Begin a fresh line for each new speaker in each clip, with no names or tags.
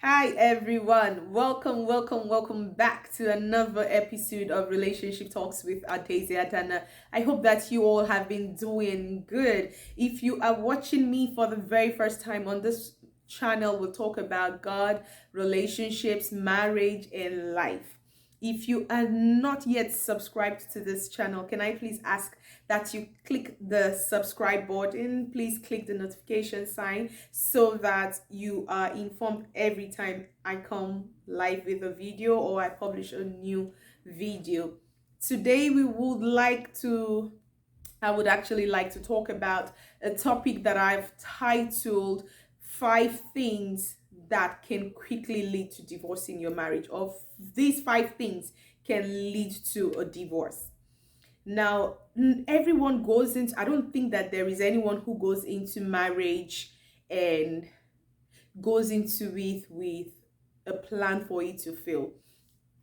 Hi everyone, welcome back to another episode of Relationship Talks with Adana. I hope that you all have been doing good. If you are watching me for the very first time on this channel, we'll talk about God, relationships, marriage, and life. If you are not yet subscribed to this channel, can I please ask that you click the subscribe button? Please click the notification sign so that you are informed every time I come live with a video or I publish a new video. Today I would actually like to talk about a topic that I've titled Five Things That Can Quickly Lead to Divorce in Your Marriage, or these five things can lead to a divorce. Now, everyone goes into, I don't think that there is anyone who goes into marriage and goes into it with a plan for it to fail.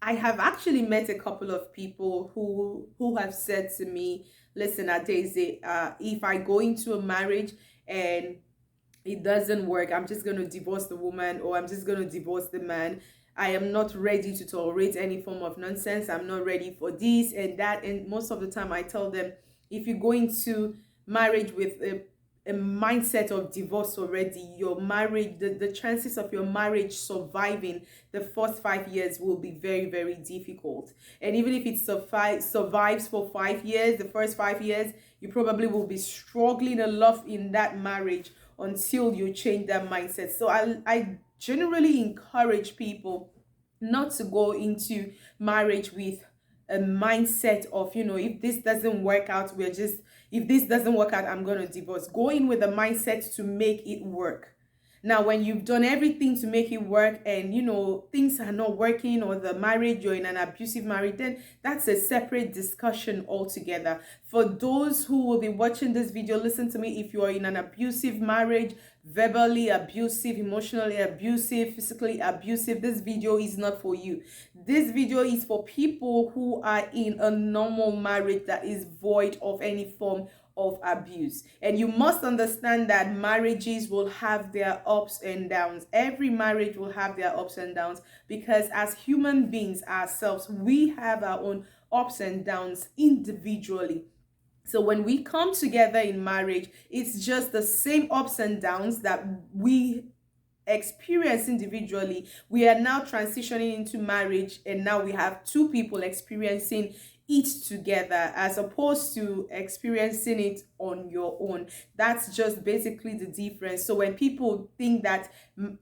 I have actually met a couple of people who have said to me, "Listen, Adeze, if I go into a marriage and it doesn't work, I'm just going to divorce the woman or I'm just going to divorce the man. I am not ready to tolerate any form of nonsense. I'm not ready for this and that." And most of the time I tell them, if you go into marriage with a mindset of divorce already, your marriage, the chances of your marriage surviving the first 5 years will be very, very difficult. And even if it survives for 5 years, the first 5 years, you probably will be struggling a lot in that marriage until you change that mindset. So I generally encourage people not to go into marriage with a mindset of, if this doesn't work out, if this doesn't work out, I'm going to divorce. Go in with a mindset to make it work. Now, when you've done everything to make it work and things are not working, or the marriage, you're in an abusive marriage, then that's a separate discussion altogether. For those who will be watching this video, listen to me. If you are in an abusive marriage, verbally abusive, emotionally abusive, physically abusive, this video is not for you. This video is for people who are in a normal marriage that is void of any form of abuse. And you must understand that marriages will have their ups and downs. Every marriage will have their ups and downs, because as human beings ourselves, we have our own ups and downs individually. So when we come together in marriage, it's just the same ups and downs that we experience individually. We are now transitioning into marriage, and now we have two people experiencing it together, as opposed to experiencing it on your own. That's just basically the difference. So when people think that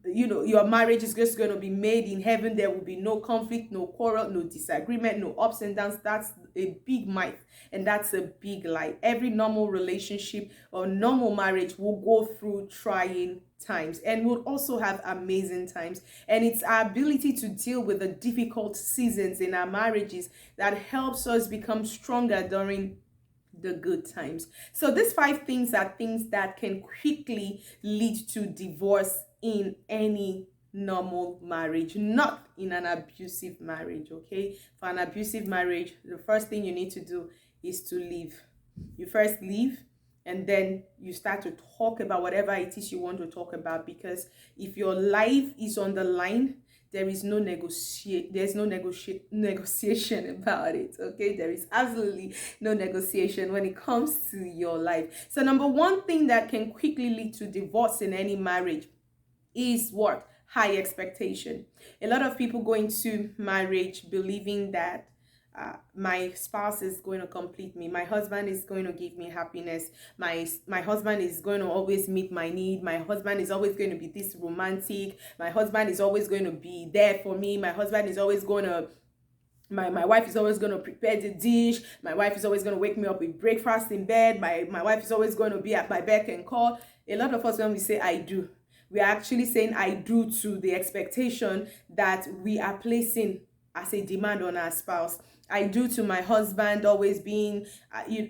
your marriage is just going to be made in heaven, there will be no conflict, no quarrel, no disagreement, no ups and downs, that's a big myth, and that's a big lie. Every normal relationship or normal marriage will go through trying times, and we'll also have amazing times. And it's our ability to deal with the difficult seasons in our marriages that helps us become stronger during the good times. So these five things are things that can quickly lead to divorce in any normal marriage, not in an abusive marriage. Okay, for an abusive marriage, the first thing you need to do is to leave. You first leave, and then you start to talk about whatever it is you want to talk about, because if your life is on the line, there's no negotiation about it. Okay, there is absolutely no negotiation when it comes to your life. So number one thing that can quickly lead to divorce in any marriage is what? High expectation. A lot of people go into marriage believing that my spouse is going to complete me, my husband is going to give me happiness, my husband is going to always meet my need, my husband is always going to be this romantic, my husband is always going to be there for me, my husband is always going to my wife is always going to prepare the dish, my wife is always going to wake me up with breakfast in bed, my wife is always going to be at my beck and call. A lot of us, when we say I do, we are actually saying I do to the expectation that we are placing as a demand on our spouse. I do to my husband always being,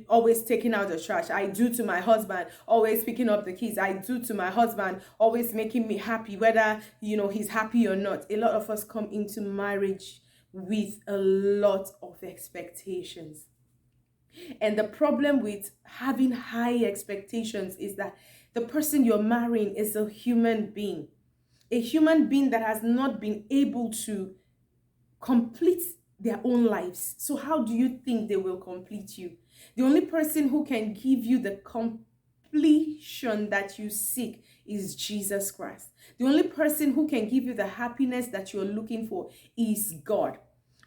always taking out the trash. I do to my husband always picking up the keys. I do to my husband always making me happy, whether he's happy or not. A lot of us come into marriage with a lot of expectations. And the problem with having high expectations is that the person you're marrying is a human being. A human being that has not been able to complete their own lives. So how do you think they will complete you? The only person who can give you the completion that you seek is Jesus Christ. The only person who can give you the happiness that you're looking for is God.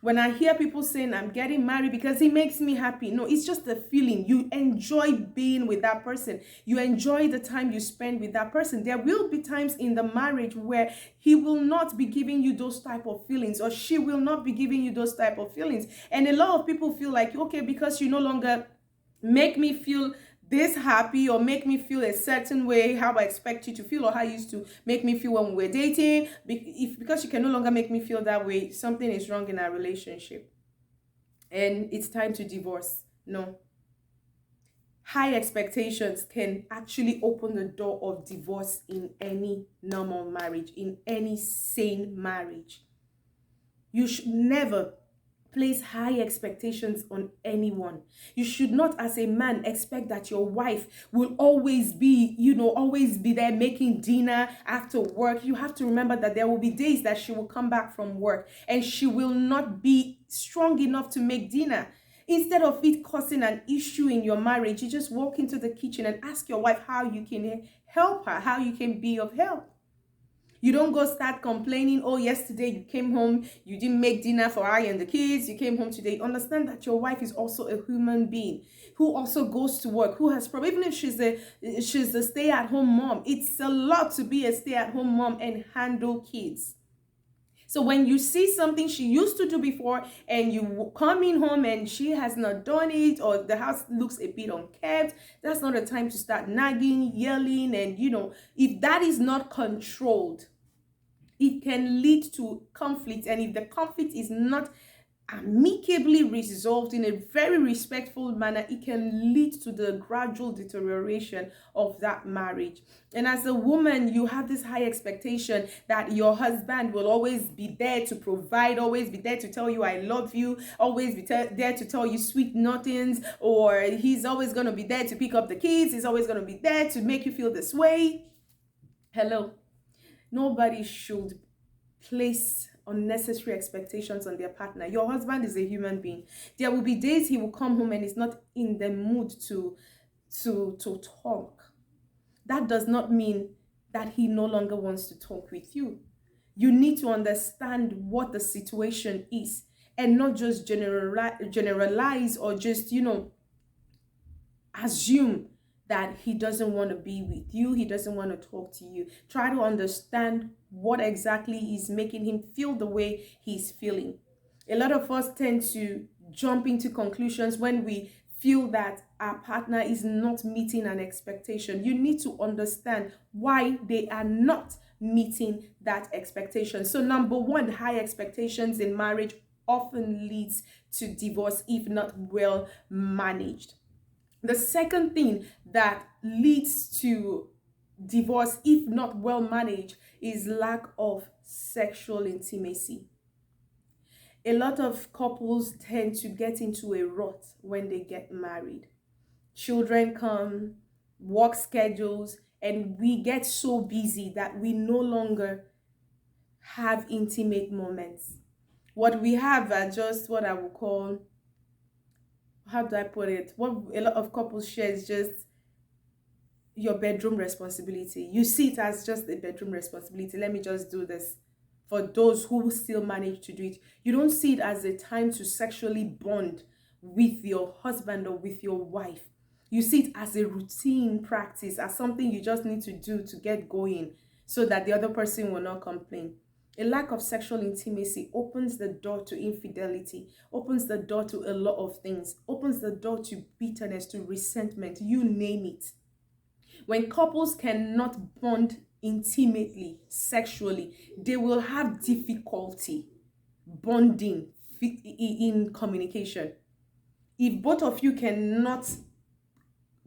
When I hear people saying, I'm getting married because he makes me happy, no, it's just a feeling. You enjoy being with that person. You enjoy the time you spend with that person. There will be times in the marriage where he will not be giving you those type of feelings, or she will not be giving you those type of feelings. And a lot of people feel like, okay, because you no longer make me feel this happy, or make me feel a certain way, how I expect you to feel, or how you used to make me feel when we were dating, because you can no longer make me feel that way, something is wrong in our relationship and it's time to divorce. No. High expectations can actually open the door of divorce in any normal marriage, in any sane marriage. You should never place high expectations on anyone. You should not, as a man, expect that your wife will always be, always be there making dinner after work. You have to remember that there will be days that she will come back from work and she will not be strong enough to make dinner. Instead of it causing an issue in your marriage, you just walk into the kitchen and ask your wife how you can help her, how you can be of help. You don't go start complaining, oh, yesterday you came home, you didn't make dinner for I and the kids, you came home today. Understand that your wife is also a human being who also goes to work, who has probably, even if she's a stay-at-home mom, it's a lot to be a stay-at-home mom and handle kids. So when you see something she used to do before and you come in home and she has not done it, or the house looks a bit unkept, that's not a time to start nagging, yelling, and if that is not controlled, it can lead to conflict. And if the conflict is not amicably resolved in a very respectful manner, it can lead to the gradual deterioration of that marriage. And as a woman, you have this high expectation that your husband will always be there to provide, always be there to tell you I love you, always be there to tell you sweet nothings, or he's always going to be there to pick up the kids, he's always going to be there to make you feel this way. Hello. Nobody should place unnecessary expectations on their partner. Your husband is a human being. There will be days he will come home and is not in the mood to talk. That does not mean that he no longer wants to talk with you. You need to understand what the situation is and not just generalize or just, assume that he doesn't want to be with you, he doesn't want to talk to you. Try to understand what exactly is making him feel the way he's feeling. A lot of us tend to jump into conclusions when we feel that our partner is not meeting an expectation. You need to understand why they are not meeting that expectation. So number one, high expectations in marriage often leads to divorce if not well managed. The second thing that leads to divorce, if not well managed, is lack of sexual intimacy. A lot of couples tend to get into a rut when they get married. Children come, work schedules, and we get so busy that we no longer have intimate moments. What we have are just what I would call, how do I put it? What a lot of couples share is just your bedroom responsibility. You see it as just a bedroom responsibility. Let me just do this. For those who still manage to do it, you don't see it as a time to sexually bond with your husband or with your wife. You see it as a routine practice, as something you just need to do to get going so that the other person will not complain. A lack of sexual intimacy opens the door to infidelity, opens the door to a lot of things, opens the door to bitterness, to resentment, you name it. When couples cannot bond intimately, sexually, they will have difficulty bonding in communication. If both of you cannot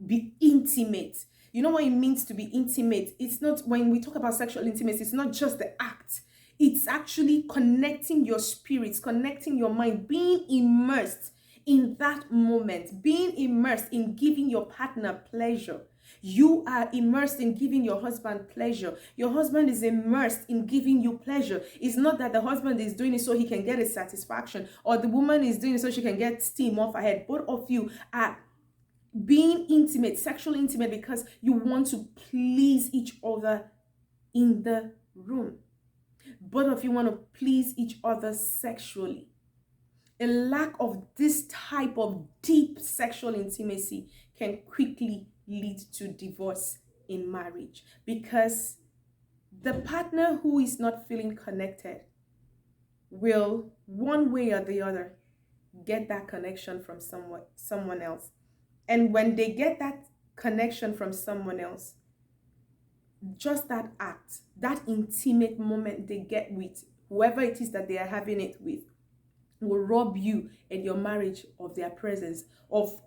be intimate, you know what it means to be intimate? It's not, when we talk about sexual intimacy, it's not just the act. It's actually connecting your spirits, connecting your mind, being immersed in that moment, being immersed in giving your partner pleasure. You are immersed in giving your husband pleasure. Your husband is immersed in giving you pleasure. It's not that the husband is doing it so he can get a satisfaction, or the woman is doing it so she can get steam off her head. Both of you are being intimate, sexually intimate, because you want to please each other in the room. Both of you want to please each other sexually. A lack of this type of deep sexual intimacy can quickly lead to divorce in marriage, because the partner who is not feeling connected will, one way or the other, get that connection from someone else. And when they get that connection from someone else, just that act, that intimate moment they get with whoever it is that they are having it with, will rob you and your marriage of their presence, of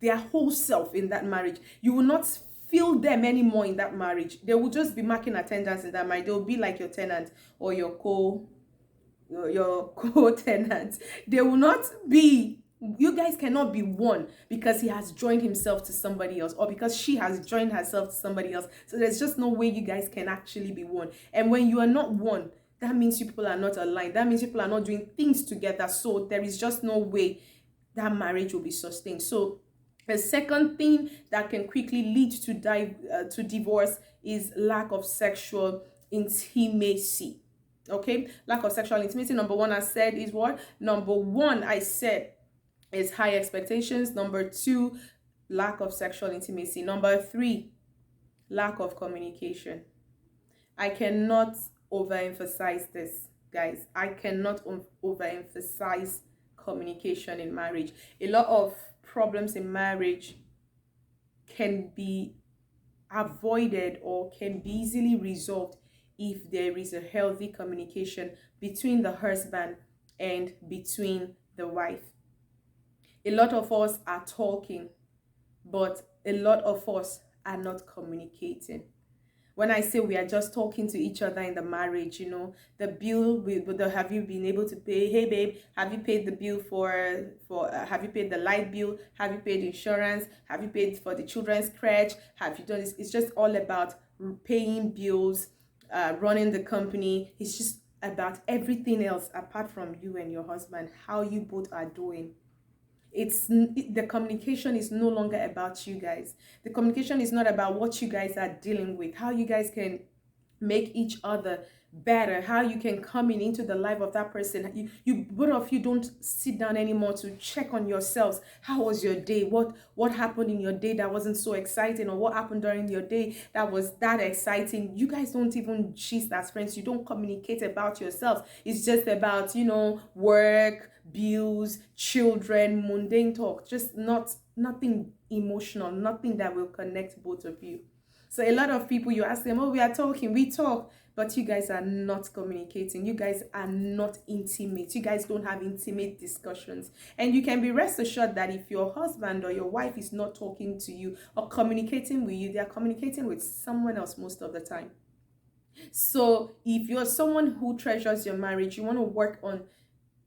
their whole self in that marriage. You will not feel them anymore in that marriage. They will just be marking attendance in that marriage. They will be like your tenant or your co-tenant. They will not be, you guys cannot be one, because he has joined himself to somebody else, or because she has joined herself to somebody else. So there's just no way you guys can actually be one. And when you are not one, that means people are not aligned. That means people are not doing things together. So there is just no way that marriage will be sustained. So the second thing that can quickly lead to divorce is lack of sexual intimacy. Okay, lack of sexual intimacy. Number one, I said, is what? Number one, I said, is high expectations. Number two, lack of sexual intimacy. Number three, lack of communication. I cannot overemphasize this, guys. I cannot overemphasize communication in marriage. A lot of problems in marriage can be avoided or can be easily resolved if there is a healthy communication between the husband and between the wife. A lot of us are talking, but a lot of us are not communicating. When I say we are just talking to each other in the marriage, the bill, have you been able to pay? Hey babe, have you paid the bill have you paid the light bill? Have you paid insurance? Have you paid for the children's crèche? Have you done this? It's just all about paying bills, running the company. It's just about everything else apart from you and your husband, how you both are doing. The communication is no longer about you guys. The communication is not about what you guys are dealing with, how you guys can make each other better, how you can come into the life of that person. You both of you don't sit down anymore to check on yourselves. How was your day? What happened in your day that wasn't so exciting, or what happened during your day that was that exciting? You guys don't even gist as friends. You don't communicate about yourselves. It's just about work, bills, children, mundane talk. Just nothing emotional, nothing that will connect both of you. So a lot of people, you ask them, oh, we are talking, we talk, but you guys are not communicating. You guys are not intimate. You guys don't have intimate discussions. And you can be rest assured that if your husband or your wife is not talking to you or communicating with you, they are communicating with someone else most of the time. So if you're someone who treasures your marriage, you want to work on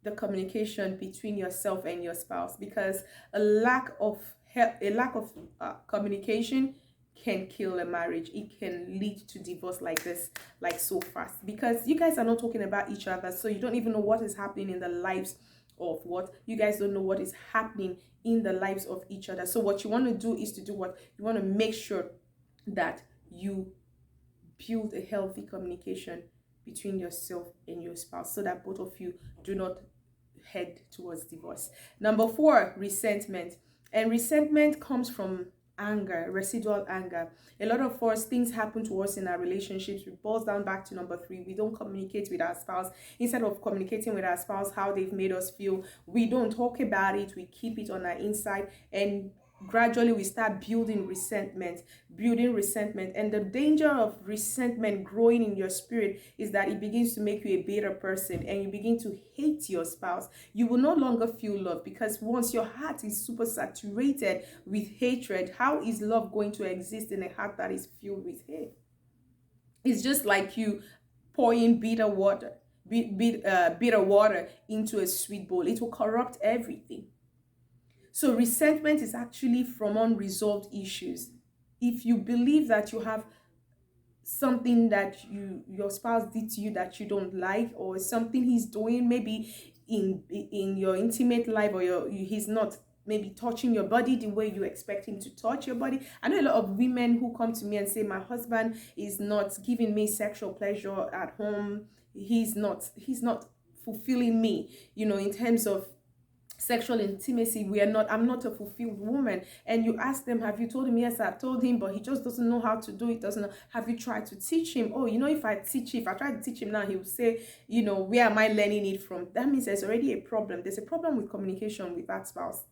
the communication between yourself and your spouse, because a lack of communication can kill a marriage. It can lead to divorce like this, like so fast, because you guys are not talking about each other. So you don't even know what is happening in the lives of you guys don't know what is happening in the lives of each other. So what you want to do is to do what you want to make sure that you build a healthy communication between yourself and your spouse, so that both of you do not head towards divorce. Number 4, resentment. And resentment comes from anger, residual anger. A lot of us, things happen to us in our relationships. It boils down back to number 3. We don't communicate with our spouse. Instead of communicating with our spouse how they've made us feel, we don't talk about it. We keep it on our inside, and gradually we start building resentment. And the danger of resentment growing in your spirit is that it begins to make you a bitter person, and you begin to hate your spouse. You will no longer feel love, because once your heart is super saturated with hatred, how is love going to exist in a heart that is filled with hate? It's just like you pouring bitter water into a sweet bowl. It will corrupt everything. So resentment is actually from unresolved issues. If you believe that you have something that your spouse did to you that you don't like, or something he's doing maybe in your intimate life, or he's not maybe touching your body the way you expect him to touch your body. I know a lot of women who come to me and say, my husband is not giving me sexual pleasure at home, he's not fulfilling me, in terms of sexual intimacy. I'm not a fulfilled woman. And you ask them, have you told him? Yes, I've told him, but he just doesn't know how to do it. Doesn't know. Have you tried to teach him? Oh, if I try to teach him now, he will say, where am I learning it from? That means there's already a problem. There's a problem with communication with that spouse.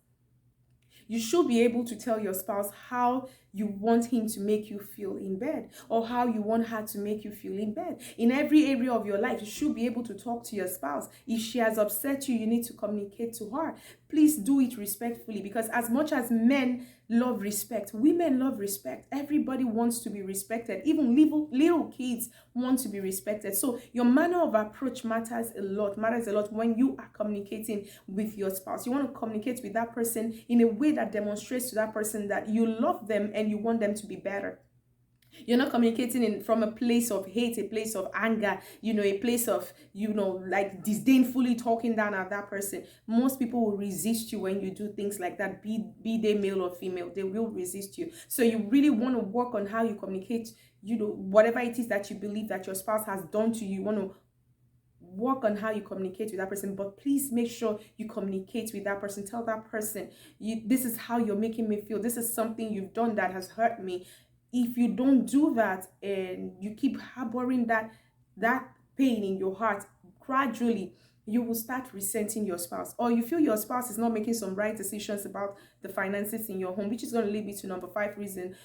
You should be able to tell your spouse how you want him to make you feel in bed, or how you want her to make you feel in bed. In every area of your life, you should be able to talk to your spouse. If she has upset you, you need to communicate to her. Please do it respectfully, because as much as men love respect, women love respect. Everybody wants to be respected. Even little kids want to be respected. So your manner of approach matters a lot when you are communicating with your spouse. You want to communicate with that person in a way that demonstrates to that person that you love them and you want them to be better. You're not communicating from a place of hate, a place of anger, a place of, like disdainfully talking down at that person. Most people will resist you when you do things like that, be they male or female. They will resist you. So you really want to work on how you communicate, whatever it is that you believe that your spouse has done to you. You want to work on how you communicate with that person, but please make sure you communicate with that person. Tell that person, this is how you're making me feel. This is something you've done that has hurt me. If you don't do that and you keep harboring that pain in your heart, gradually you will start resenting your spouse, or you feel your spouse is not making some right decisions about the finances in your home, which is going to lead me to the number 5 reason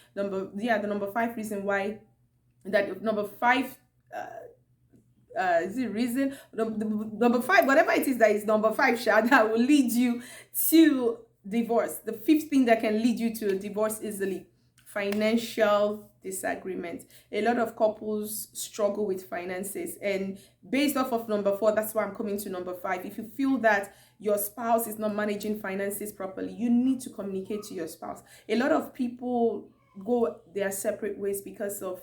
why that number 5 is it reason the number 5, whatever it is that is number 5, that will lead you to divorce. The 5th thing that can lead you to a divorce easily: financial disagreement. A lot of couples struggle with finances, and based off of number 4, that's why I'm coming to number 5. If you feel that your spouse is not managing finances properly, you need to communicate to your spouse. A lot of people go their separate ways because of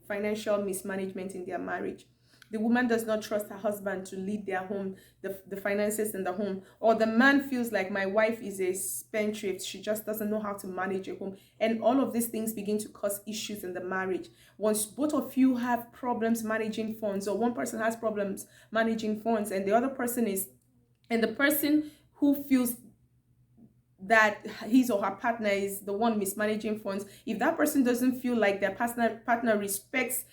financial mismanagement in their marriage. The woman does not trust her husband to lead their home, the finances in the home. Or the man feels like, my wife is a spendthrift, she just doesn't know how to manage a home. And all of these things begin to cause issues in the marriage. Once both of you have problems managing funds, or one person has problems managing funds and the person who feels that his or her partner is the one mismanaging funds, if that person doesn't feel like their partner respects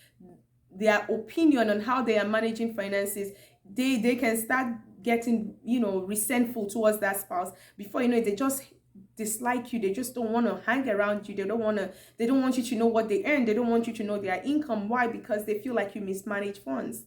their opinion on how they are managing finances, they can start getting resentful towards that spouse. Before you know it, they just dislike you. They just don't want to hang around you. They don't want you to know what they earn. They don't want you to know their income. Why? Because they feel like you mismanage funds.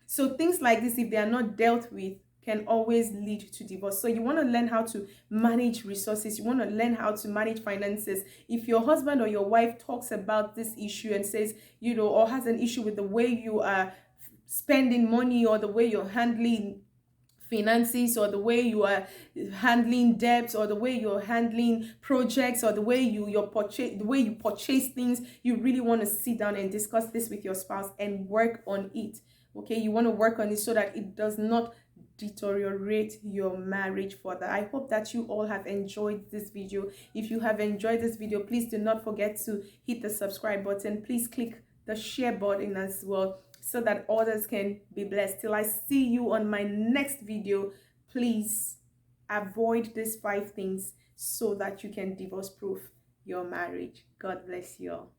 So things like this, if they are not dealt with, can always lead to divorce. So you want to learn how to manage resources. You want to learn how to manage finances. If your husband or your wife talks about this issue and says, or has an issue with the way you are spending money, or the way you're handling finances, or the way you are handling debts, or the way you're handling projects, or the way you purchase things, you really want to sit down and discuss this with your spouse and work on it. Okay, you want to work on it so that it does not deteriorate your marriage further. I hope that you all have enjoyed this video. If you have enjoyed this video, please do not forget to hit the subscribe button. Please click the share button as well, so that others can be blessed. Till I see you on my next video, please avoid these 5 things so that you can divorce proof your marriage. God bless you all.